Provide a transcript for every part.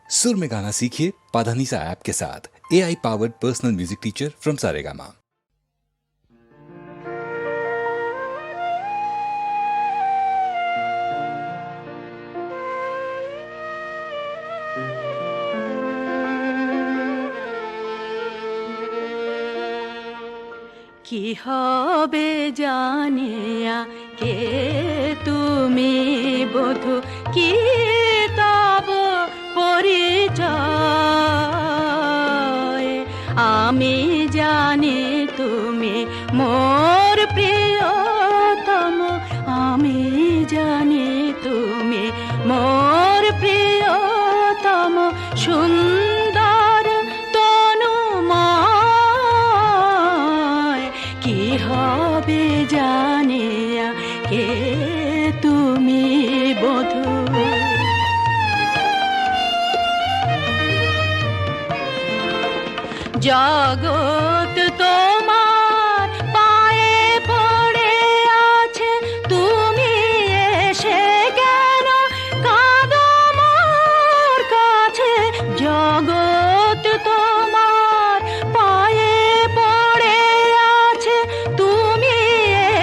सुर में गाना सीखिए पाधानीसा ऐप के साथ। AI powered personal music teacher from Saregama. কি হবে জানিয়া কে তুমি বধূ, কি তব পরিচয়। আমি জানি তুমি মোর প্রিয়তম, আমি জানি তুমি মোর প্রিয়তম। সুন্দর তনুময়, কি হবে জানিয়া কে তুমি বধূ। জগৎ তোমার পায়ে পড়ে আছে, তুমি এসে কেন কাঁদো মোর কাছে। জগৎ তোমার পায়ে পড়ে আছে, তুমি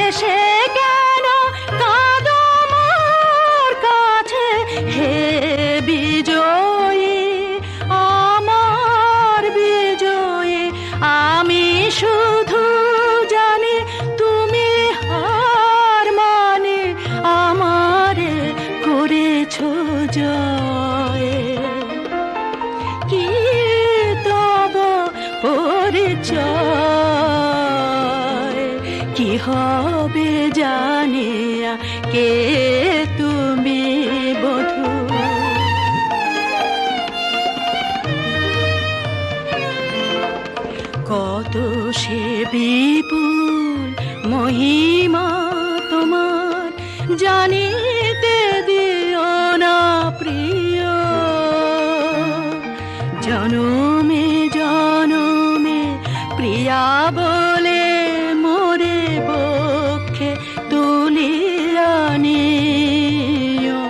এসে কেন কাঁদো মোর কাছে। হে বিজয়ী আমার বিজয়ী, আমি শুধু জানি তুমি হার মানে আমারে করেছ জয়। কি তব পরিচয়, কি হবে জানিয়া কে তুমি বধূ। কত সে বিপুল মহিমা তোমার, জানিতে দিও না প্রিয়। জনমে জনমে প্রিয়া বলে মোরে বক্ষে তুলিয়া নিও।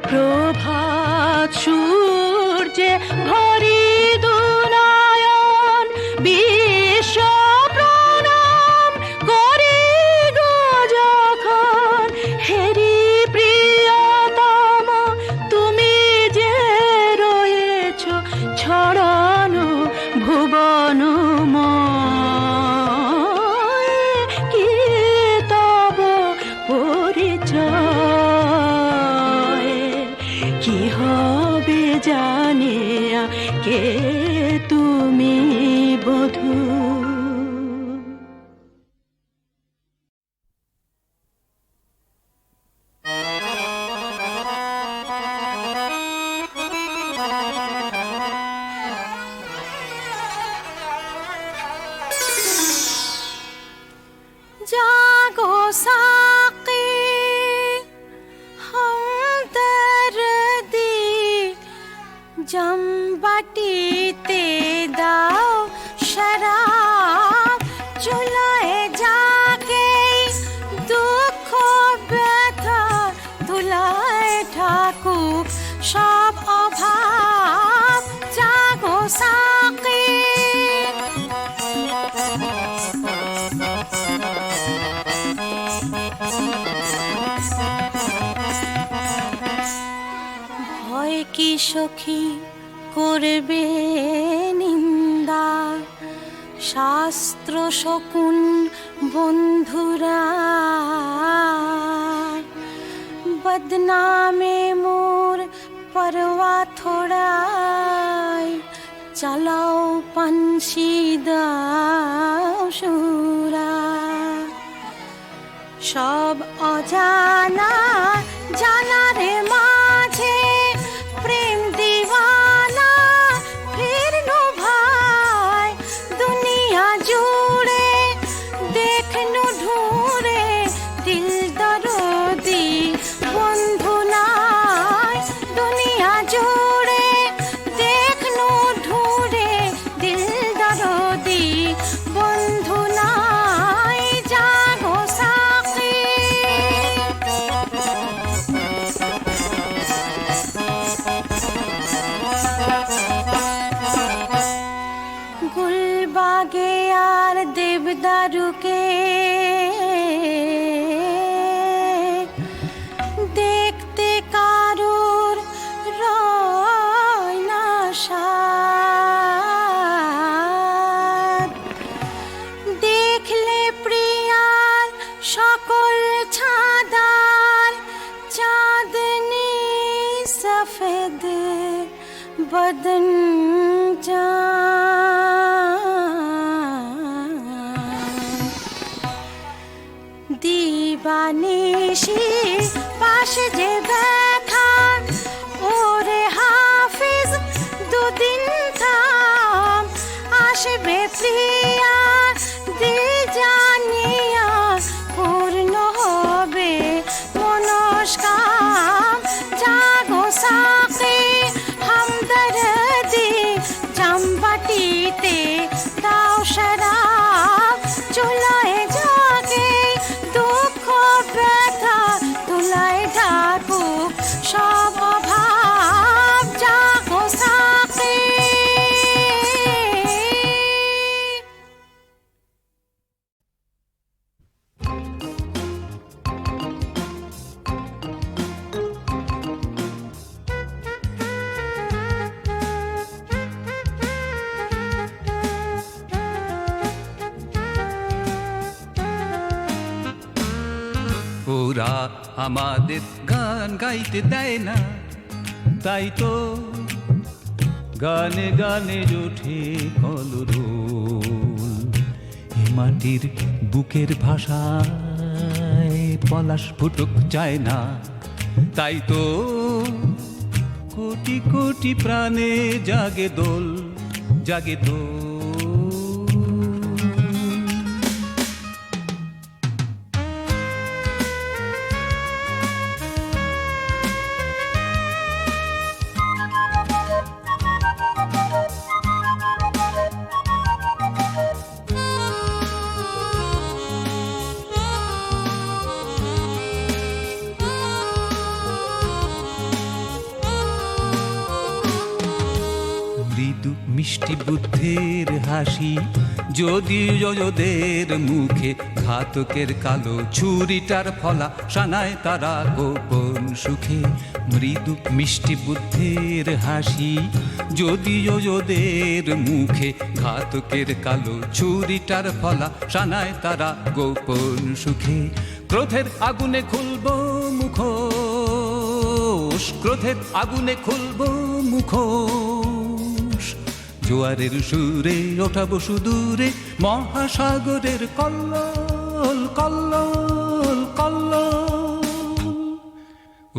প্রভাত সূর্যে ভরি দুনয়ন, বিশ্ব প্রণাম করি গো যখন। হেরি প্রিয়তম তুমি যে রয়েছ ছড়ানো ভুবনময়। কি তব পরিচয়, কি হবে জানিয়া কে তুমি বধূ। জাগো সাকি हमदर्दी, जम बाटीते दाओ शराब। चुलाए जाके दुख व्यथा धुलाए ठाकुर सब अभाव। जागो साकी ভয় কি সখী করবে নিন্দা, শাস্ত্র শকুন বন্ধুরা। বদনামে মোর পরওয়া থোড়াই, চালাও পানসি দাও সুরা। সব অজানা জানারে মাঝে প্রেম দিওয়ানা ফিরনো ভাই। দুনিয়া জুড়ে দেখনু ঢুরে দিল দরদি বন্ধু নাই। দুনিয়া জুড়ে দেখনু ঢুরে দিল দরদি বন্ধু নাই। জাগো সাকি बदन दीवानिशी पाशे जे बैठा ओरे हाफिज दुदिन थाम आशबे प्रिया दिल जानिया पूर्ण होबे मनस्काम जागो साके हमदर्दी जम्बाटीते दाও शराब चुलाए जागे দুঃখ ব্যথা তুলায় ঢাকুক সব অভাব জাগো সাথে ওরা আমাদের গান গাইতে দেয় না, তাই তো গানে গানে ওঠে কলরোল। এ মাটির বুকের ভাষায় পলাশ ফুটুক চায় না, তাই তো কোটি কোটি প্রাণে জাগে দোল, জাগে দোল। মৃদু মিষ্টি বুদ্ধের হাসি যদি ওদের মুখে, ঘাতকের কালো ছুরিটার ফলা শানায় তারা গোপন সুখে। মৃদু মিষ্টি বুদ্ধের হাসি যদি ওদের মুখে, ঘাতকের কালো ছুরিটার ফলা শানায় তারা গোপন সুখে। ক্রোধের আগুনে খুলবো মুখোশ, ক্রোধের আগুনে খুলবো মুখোশ। জোয়ারের সুরে ওঠাবো সুদূরে মহাসাগরের কল্লোল, কল্লোল, কল্লোল।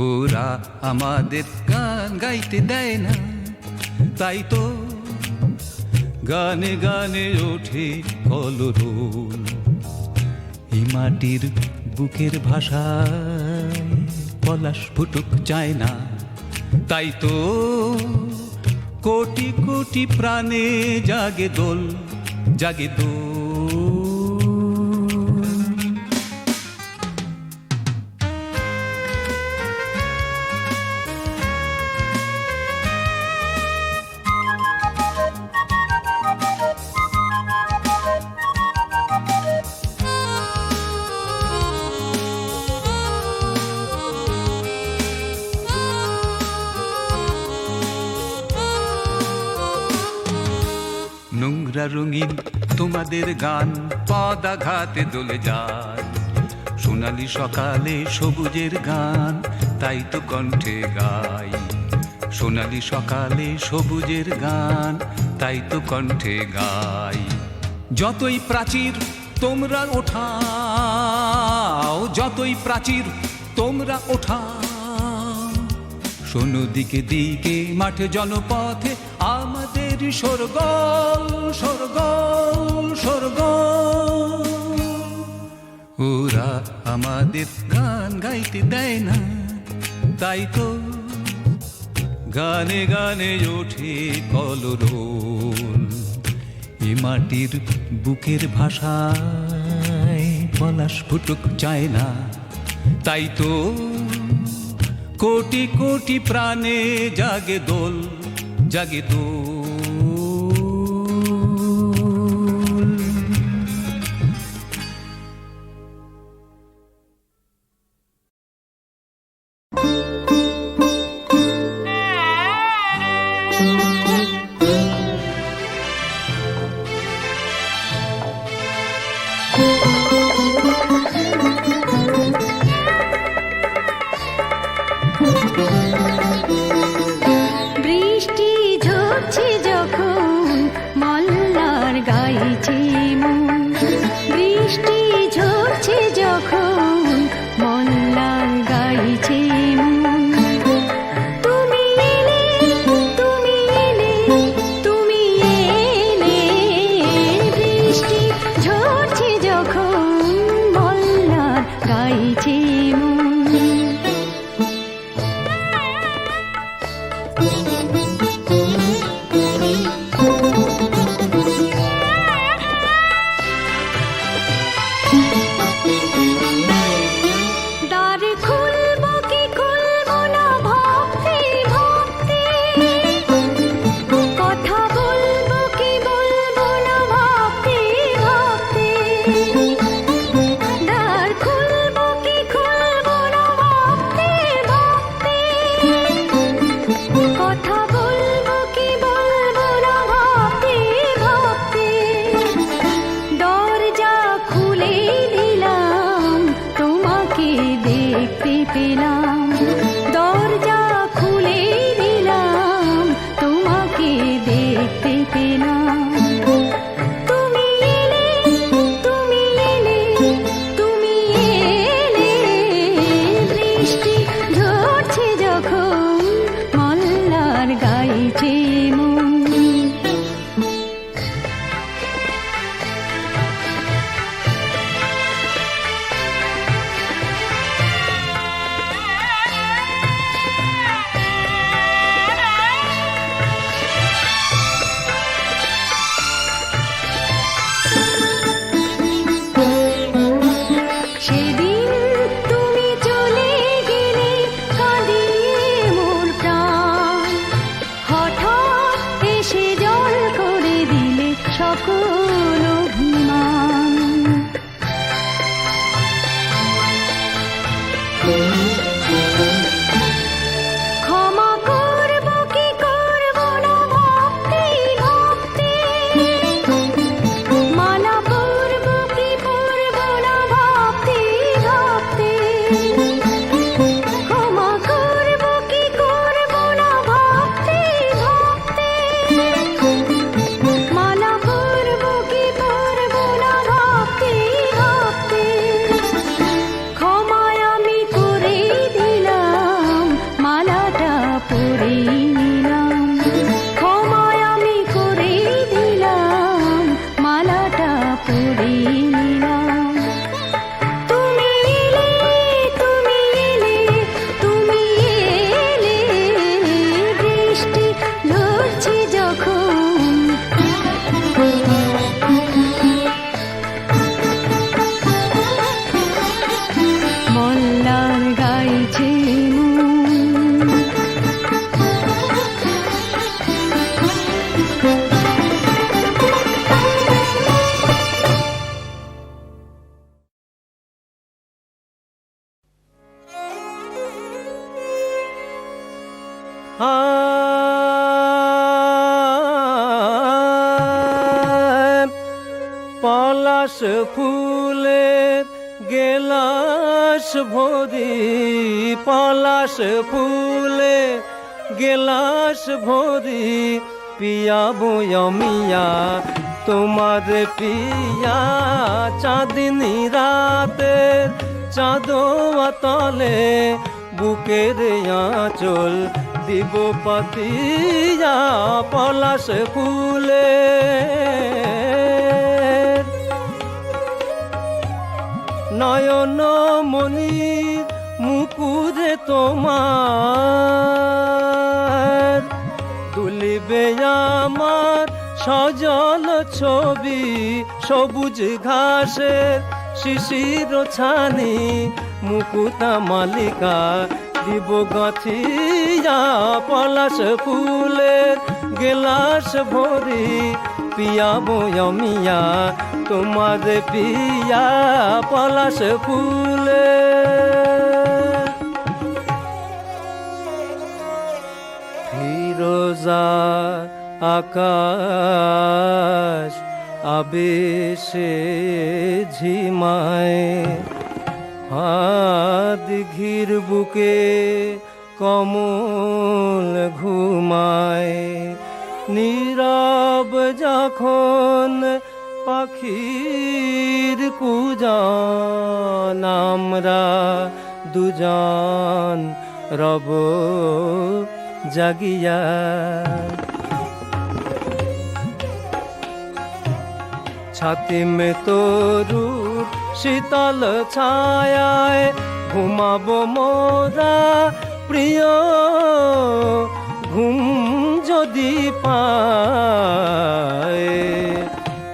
ওরা আমাদের গান গাইতে দেয় না, তাই তো গানে গানে ওঠে কলরোল। এই মাটির বুকের ভাষায় পলাশ ফুটুক চায় না, তাই তো কোটি কোটি প্রাণে জাগে দোল, জাগে দোল। নোংরা রঙিন তোমাদের গান পদাঘাতে দোলে যায়, সোনালি সকালে সবুজের গান তাই তো কণ্ঠে গাই। সোনালি সকালে সবুজের গান তাই তো কণ্ঠে গাই। যতই প্রাচীর তোমরা ওঠাও, যতই প্রাচীর তোমরা ওঠাও, শোনো দিকে দিকে মাঠে জনপথে আমাদের শোরগোল, শোরগোল, শোরগোল। ওরা আমাদের গান গাইতে দেয় না, তাই তো গানে গানে ওঠে কলরোল। এ মাটির বুকের ভাষায় পলাশ ফুটুক চায় না, তাই তো কোটি কোটি প্রাণে জাগে দোল, জাগে দোল। বৃষ্টি গাইছে মন। পলাশ ফুলের গেলাস ভরি, পলাশ ফুলে গেলাস ভরি, পিয়াবো অমিয়া তোমার পিয়া। চাঁদনি রাতে চাঁদোয়া তলে বুকের আঁচল দিব পাতিয়া। পলাশ ফুলে নয়ন মনির মুকুরে তোমার, দুলিবে আমার সজল ছবি। সবুজ ঘাসের শিশির ছানি মুকুতা মালিকা দিব গাছিয়া। পলাশ ফুলের গেলাস ভরি, পিয়াবো অমিয়া তোমার পিয়া। পলাশ ফুলে ফিরোজা আকাশ আবেশে ঝিমায়, হাত ঘির বুকে কমল ঘুমায়। নীরব যখন পাখির কুজন, আমরা দুজন রব জাগিয়া। ছাতি মে তরুর শীতল ছায়ায় ঘুমাবো মোরা প্রিয় ঘুম যদি পায়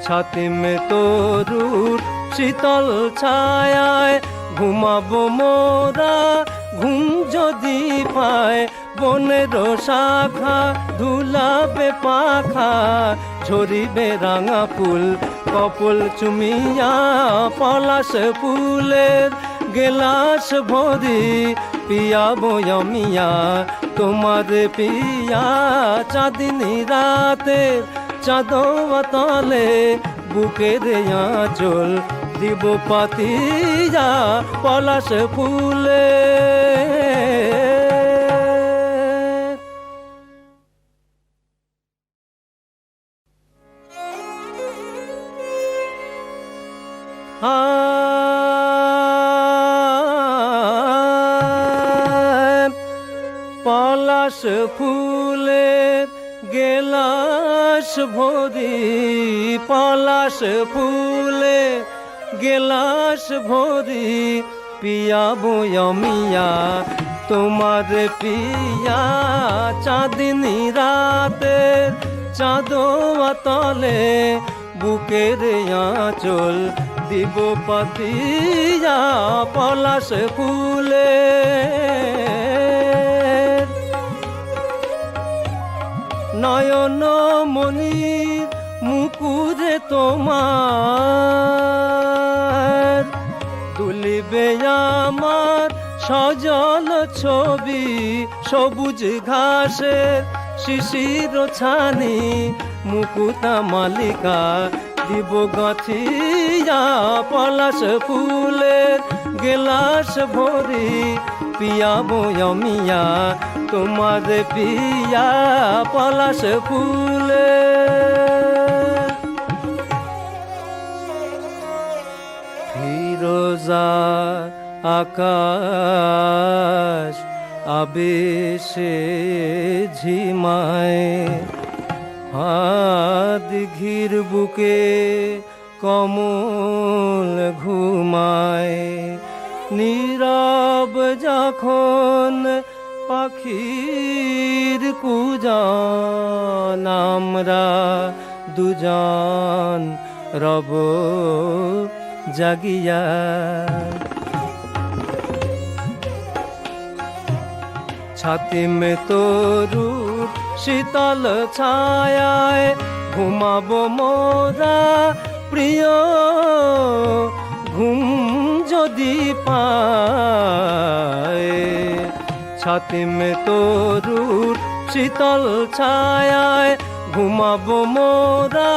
ছাতি মে তরুর শীতল ছায়ায় ঘুমাবো মোরা ঘুম যদি পায় বনের শাখা ধুলাবে পাখা ঝরিবে রাঙা ফুল কপল চুমিয়া পলাশ ফুলের গেলাস ভরি পিয়াবো মিয়া তোমার পিয়া চাঁদিনী রাতে চাঁদোয়া তলে বুকের আঁচল দিব পাতিয়া পলাশ ফুলে পলাশ ফুলের গেলাস ভরি পলাশ ফুলে গেলাস ভরি পিয়াবো মিয়া তোমার পিয়া চাঁদিনী রাতে চাঁদোয়া তলে বুকের আঁচল দিব পাতিয়া পলাশ ফুলে নয়ন মনির মুকুরে তোমার তুলিবে আমার সজল ছবি সবুজ ঘাসের শিশির ছানি মুকুতা মালিকা দিব গাছিয়া পলাশ ফুলের গেলাস ভরি পিয়াবো মিয়া তোমার পিয়া পলাশ ফুলে ফিরোজা আকাশ আবেশে ঝিমায় হাত ঘির বুকে কমল ঘুমায় নীরব যখন পাখির কুজন আমরা দুজন রব জাগিয়া ছাতি মে তরুর শীতল ছায়ায় ঘুমাবো মোরা প্রিয় ঘুম যদি পায় ছাতি মে তরুর শীতল ছায়ায় ঘুমাবো মোরা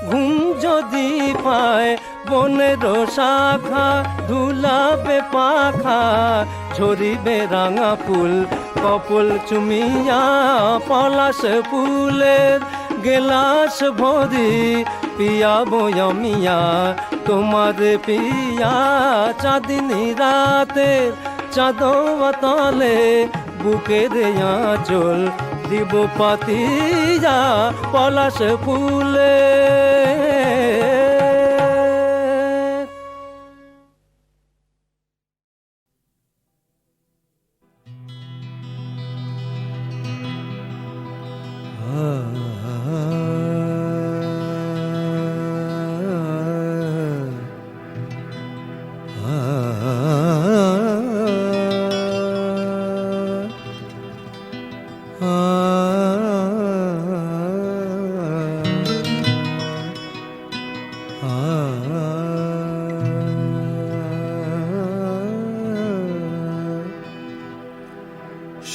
ঘুম যদি পায় বনের শাখা ধুলাবে পাখা ঝরিবে রাঙা ফুল কপল চুমিয়া পলাশ ফুলের গেলাস ভরি পিয়াবো মিয়া তোমার পিয়া চাঁদিনী রাতে চাঁদোয়া তলে বুকের আঁচল দিব পাতিয়া পলাশ ফুলে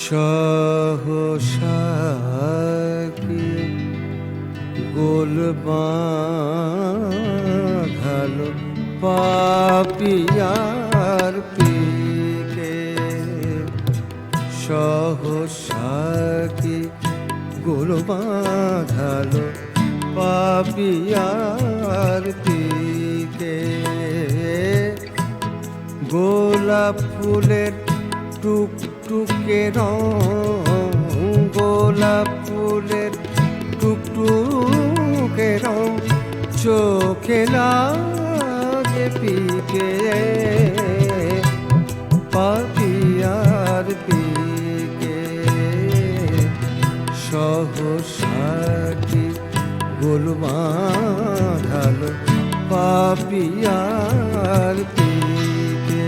সহসা কি গোল বাঁধালো পাপিয়ার পিকে সহসা কি গোল বাঁধালো পাপিয়ার পিকে গোলাপ ফুলের টুকটুকে রং গোলাপ ফুলের টুকটুকে রং চোখে লাগে পিকে দিকে পাপিয়ার দিকে সহসাটি গোল বাঁধালো পাপিয়ার দিকে।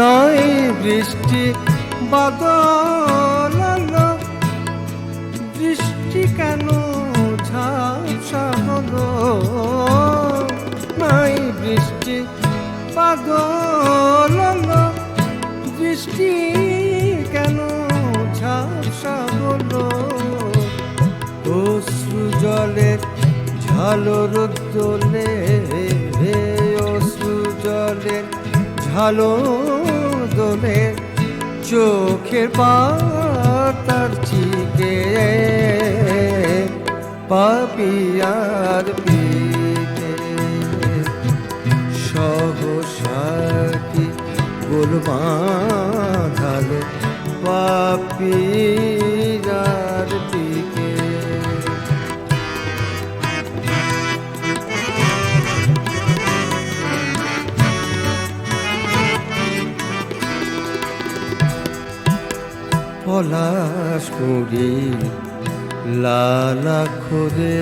নাই বৃষ্টি বাদল এলো, বৃষ্টি কেন ঝাপসা হলো? নাই বৃষ্টি বাদল এলো, বৃষ্টি কেন ঝাপসা হলো? অশ্রু জলের ঝালর দোলে, অশ্রু জলের ঝালো দোলে চোখের পাতার চিকে পাপিয়ার পিকে সহসাটি গোল বাঁধালো পাপিয়ার পিকে। পলাশ কুড়ি লাল আখরে,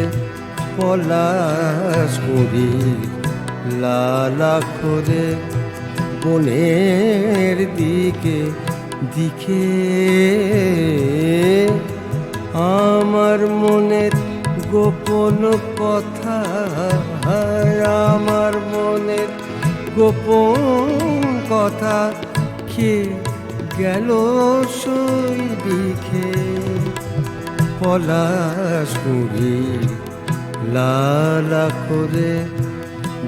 পলাশ কুড়ি লাল আখরে বনের দিকে দিকে আমার মনের গোপন কথা, আমার মনের গোপন কথা কে গেল সই দিকে। পলাশ কুড়ি লাল আখরে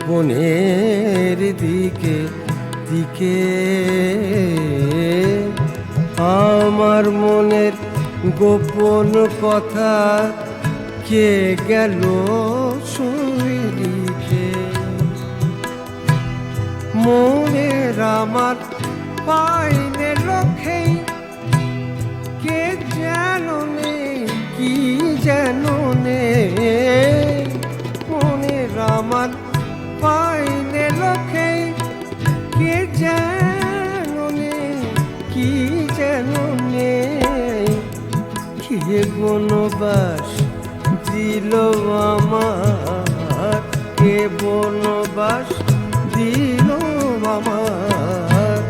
বনের দিকে দিকে আমার মনের গোপন কথা কে গেল সই দিকে। মনের আমার পাইনে লক্ষ্যে কে যেন নেই, কি যেন নেই। মনের আমার পাইনে লক্ষ্যে কে যেন নেই, কি যেন নেই। কে বনবাস দিল আমার, কে বনবাস দিল আমার,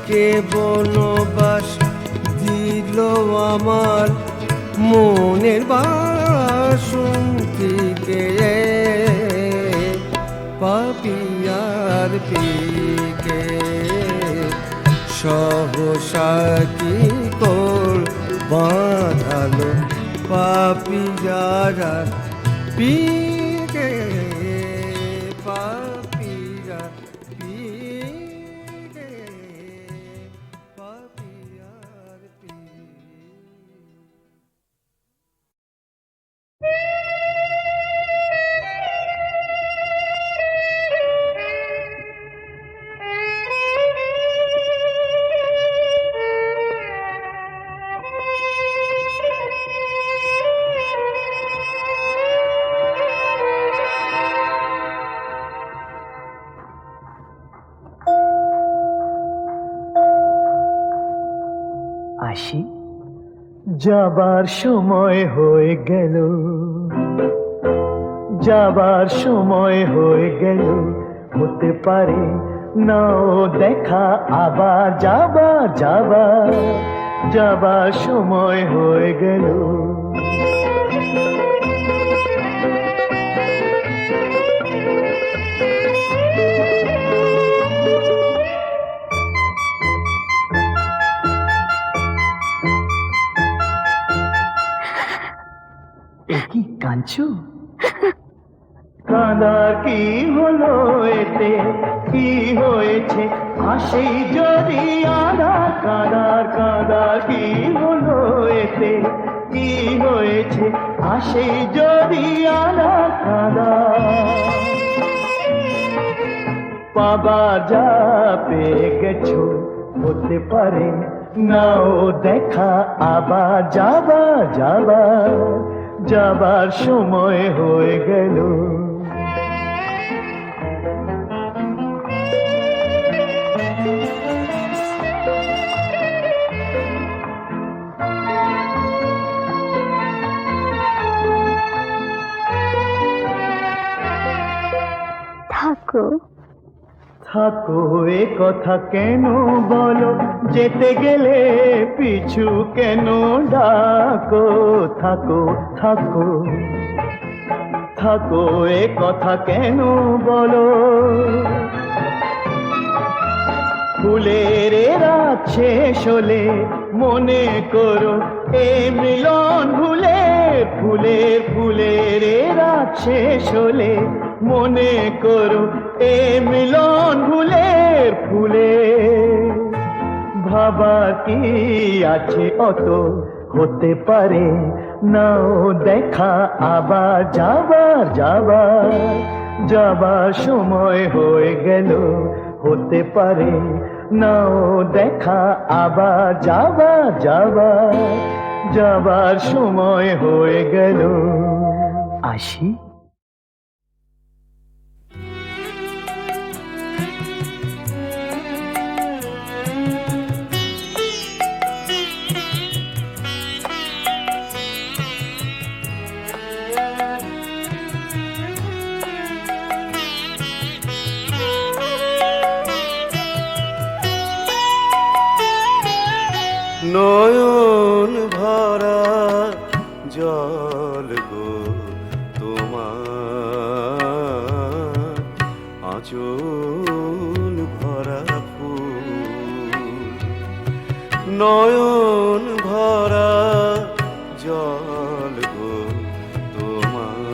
কে বনবাস দিল আমার মনের বাসন্তীকে পাপিয়ার পিকে সহসাটি গোল বাঁধালো পাপিয়ার পিকে পাপিয়ার পিকে পাপিয়ার পিকে। আসি, যাবার সময় হয়ে গেল, যাবার সময় হয়ে গেল। হতে পারে নাও দেখা আবার, যাবার যাবার যাবার সময় হয়ে গেল। কি কাঁদছো? কাঁদার কি হলো এতে, কি হয়েছে আসে যদি আধার? কাঁদার কাঁদার কি হলো এতে, কি হয়েছে আসে যদি আধার? কাঁদার পাবার যা পেয়ে গেছো হতে পারে নাও দেখা আবার যাবার সময় হয়ে গেল। থাকো থাকো এ কথা কেন বলো, যেতে গেলে পিছু কেন ডাকো? থাকো থাকো থাকো এ কথা কেন বলো। ফুলের রাত শেষ হলে মনে করো এ মিলন ভুলে, ফুলের রাত শেষ হলে মনে করো এ মিলন ফুলে। ভাবা কি আছে অত, হতে পারে নাও দেখা আবার যাবার সময় হয়ে গেল। হতে পারে নাও দেখা আবার যাবার সময় হয়ে গেল। আসি। নয়ন ভরা জল গো তোমার, আঁচল ভরা ফুল। নয়ন ভরা জল গো তোমার,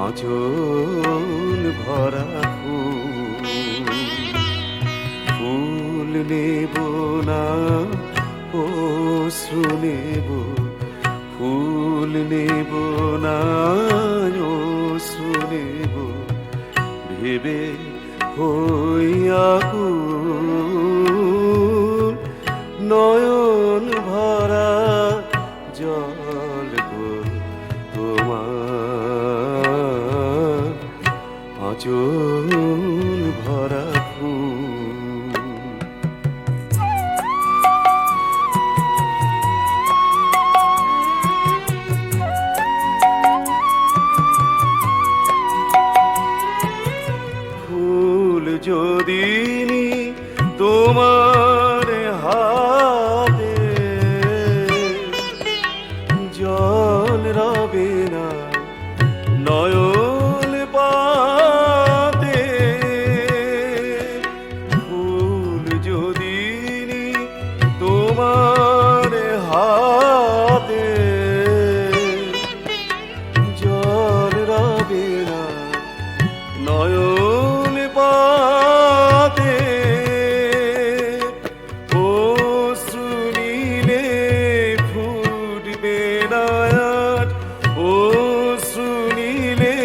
আঁচল ভরা ফুল। ফুল নেব না অশ্রু নেব, ফুল নেব না অশ্রু নেব, ভেবে হইয়া কুল। নয়ন ভরা জল গো তোমার, আঁচল ভরা ফুল। যদি তোমার হাতে জল রবে না নয়ন পাতে, ফুল যদি তোমার হাতে জল রবে না নয়ন পাতে, অশ্রু নীলে ফুটবে না আর, অশ্রু নীলে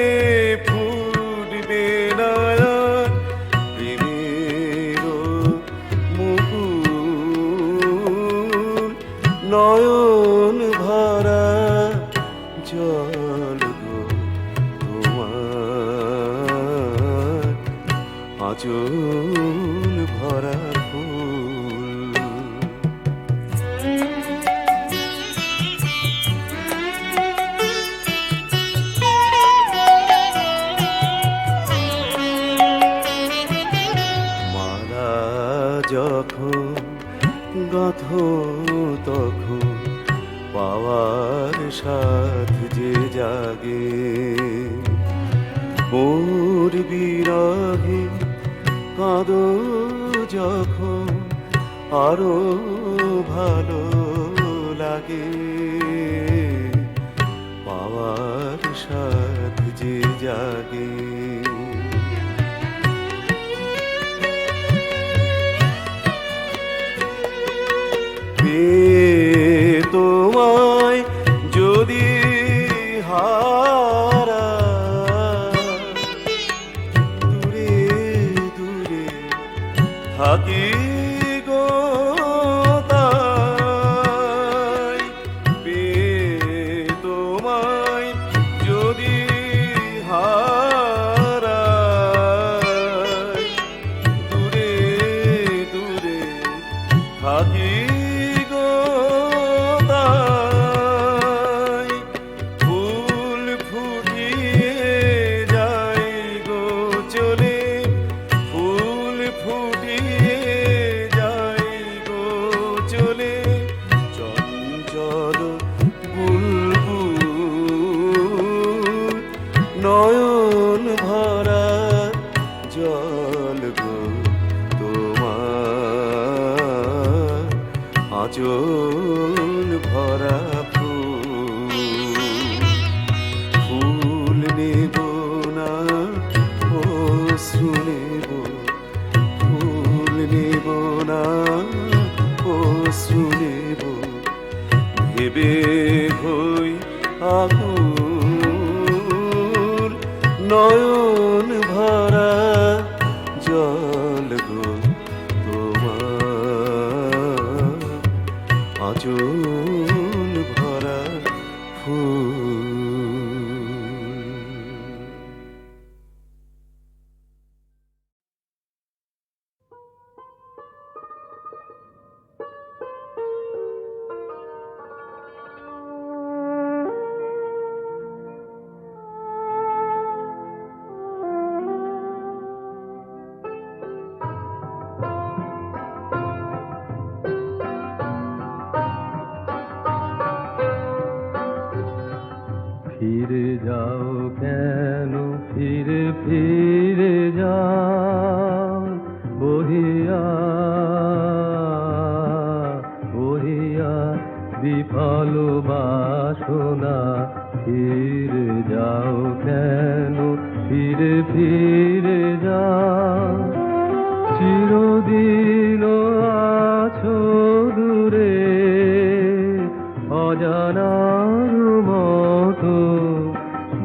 ফুটবে না আর, প্রেমের মুকুল। নয়ন ভরা জল গো তোমার, আঁচল ভরা ফুল। মালা যখন গাঁথ তখন পাওয়ার সাথ যে জাগে, মোর বিরহে কাঁদো যখন আরো ভালো লাগে, পাওয়ার সাথ যে জাগে। তোমায় যদি হারা থাকি গো তাই পেয়ে তোমায় যদি হারাই দূরে দূরে থাকি গো তাই ফুল ফুটিয়ে যাই গো চলে ফুল ফুটিয়ে যাই গো চলে চঞ্চল বুলবুল নয়ন ভরা জল গো তোমার আঁচল ভরা ফুল নেব না অশ্রু নেব ফুল নেব না অশ্রু নেব ভেবে হই আকুল নয়ন ভরা জল গো তোমার আঁচল ভরা ফুল। ফিরে যাও কেন ফিরে ফিরে যাও বহিয়া বহিয়া বিফল বাসনা ফিরে যাও কেন ফিরে ফিরে যাও চিরদিন আছো দূরে অজানার মতো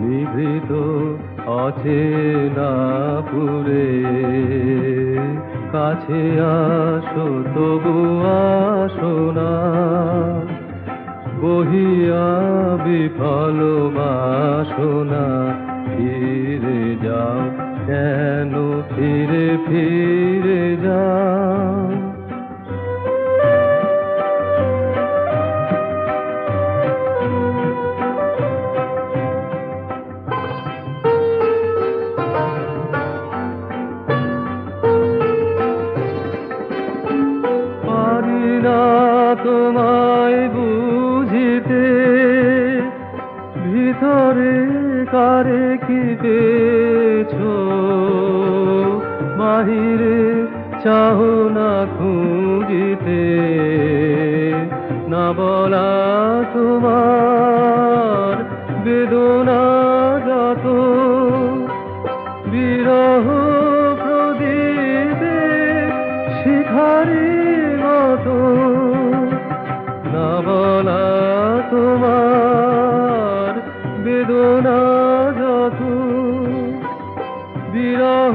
নিভৃত অচেনা পুরে কাছে আসো তবু আসো না বহিয়া বিফল বাসনা ফিরে যাও কেন ফিরে ফিরে যাও তোমায় বুঝিতে ভিতরে কারে কি পেয়েছো বাহিরে চাহো না খুঁজিতে না বলা তোমার বেদনা যত বিরহ প্রদীপে শিখারি মতো না বলা তোমার বেদনা যত বিরহ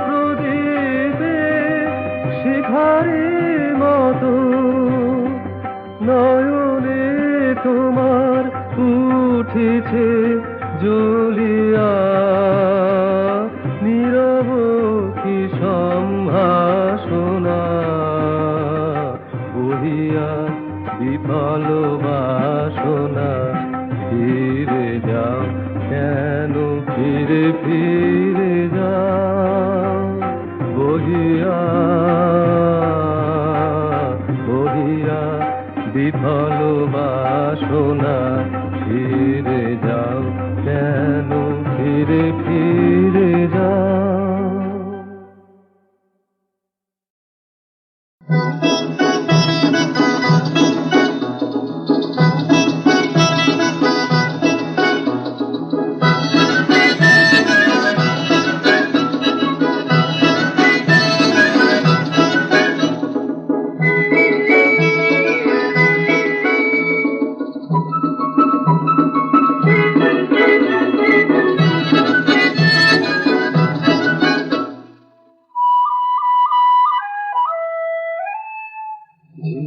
প্রদীপে শিখারি মতো নয়নে তোমার উঠিছে জ্বলিয়া নীরব কি সম্ভাষণা বহিয়া বিফল বাসনা ফিরে যাও কেন ফিরে ফিরে যাও বহিয়া বহিয়া বিফল বাসনা ফিরে যাও কেন ফিরে ফিরে যাও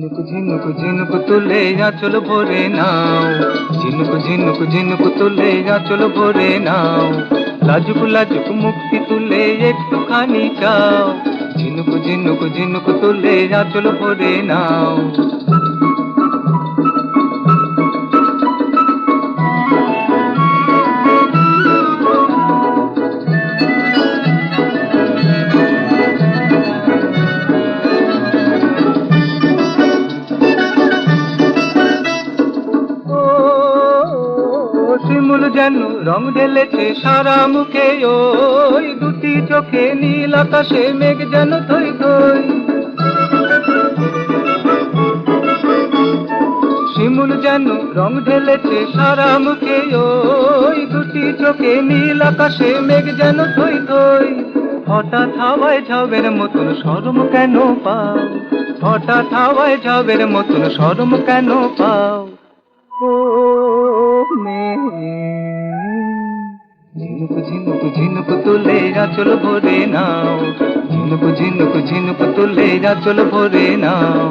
ঝিনুক ঝিনুক ঝিনুক তুলে আঁচল ভরে নাও, ঝিনুক ঝিনুক ঝিনুক তুলে আঁচল ভরে নাও, লাজুক লাজুক মুক্তি তুলে একটুখানি চাও, ঝিনুক ঝিনুক ঝিনুক তুলে আঁচল ভরে নাও। শিমুল যেন রং ঢেলেছে সারা মুখে, ওই দুটি চোখে নীল আকাশে মেঘ যেন থই থই। শিমুল যেন রং ঢেলেছে সারা মুখে, ওই দুটি চোখে নীল আকাশে মেঘ যেন থই থই। হঠাৎ হাওয়ায় ঝাউবের মতন শরম কেন পাও, হঠাৎ হাওয়ায় ঝাউবের মতন শরম কেন পাও। ও ঝিনুক ঝিনুক ঝিনুক তুলে আঁচল ভরে নাও, ঝিনুক ঝিনুক ঝিনুক তুলে আঁচল ভরে নাও।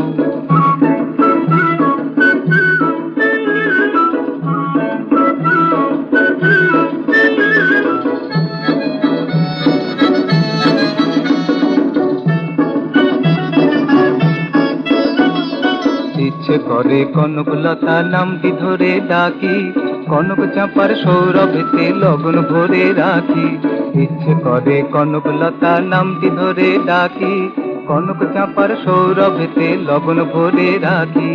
ইচ্ছে করে কনকলতা নামটি ধরে ডাকি, কনক চাঁপার সৌরভেতে লগন ভরে রাখি। ইচ্ছে করে কনকলতা নামটি ধরে ডাকি, কনক চাঁপার সৌরভেতে লগন ভরে রাখি।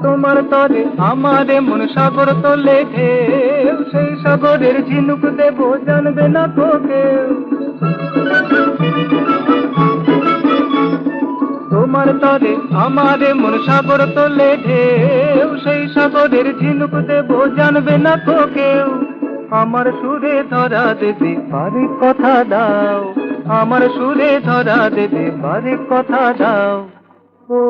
তোমার তরে আমার মন সাগর তোলে ঢেউ, সেই সাগরের ঝিনুক দেব জানবে না তো কেউ। তোমার তরে আমার মন সাগর তোলে ঢেউ, সেই সাগরের ঝিনুক দেব জানবে না তো কেউ। আমার সুরে ধরা দেবে পারে কথা দাও, আমার সুরে ধরা দেবে পারে কথা দাও। ও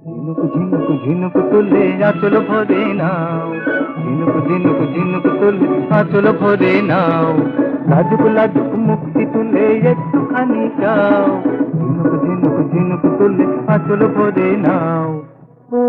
ঝিনুক ঝিনুক ঝিনুক তুলে আঁচল ভরে নাও, ঝিনুক ঝিনুক ঝিনুক তুলে আঁচল ভরে নাও, লাজুক লাজুক মুক্তি তুলে একটুখানি চাও, ঝিনুক ঝিনুক ঝিনুক তুলে আঁচল ভরে নাও। ও